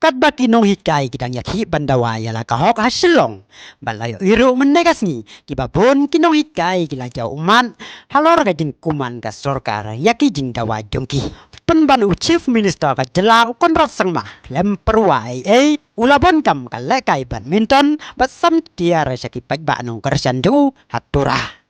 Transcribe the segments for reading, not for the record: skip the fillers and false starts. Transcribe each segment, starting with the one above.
Kat baki nong hikai kidang yaki bandawaya la kahok hasilong. Balayo iru menegasngi kibabon kinong hikai kila jau umat halor ka jing kuman ka sorkar yaki jing dawa jongki. Penban chief minister ka jela konrat sangma lem perwai ulabon kam ka lekai badminton basam tiara saki pagba nong kersandu hatura.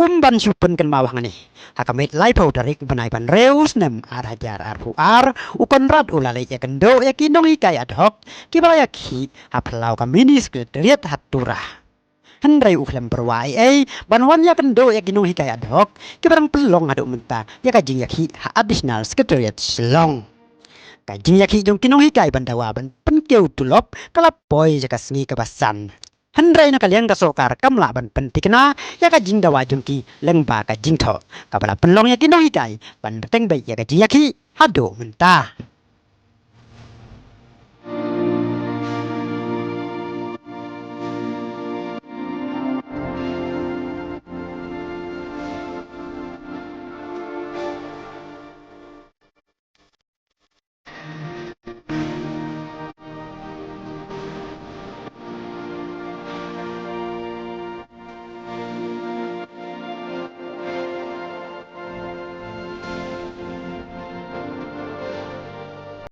Kumban supen kan mawang ni hakamit lai pau tarik banai ban reus nem arajar arpuar ukonrat ulalai ya kendo ya kinong ikai ad hoc kibala yaki aplau kaminis sekretariat hatura. Hendrai uklam perwai banwan ya kendo ya kinong hikai ad hoc kibarang pelong aduk mentah ya kajing yaki additional sekretariat selong. Kajing yaki jong kinong hikai bandawa ban penkeu tulop kalapoi jaka sengi kebasan. Hendrai na kalian ka sokar kamla ban pentikna ya kajing dawa jongki lengba kajing tho kabala penlong ya kinong hikai ban teng bai ya kajing yaki hado mentah.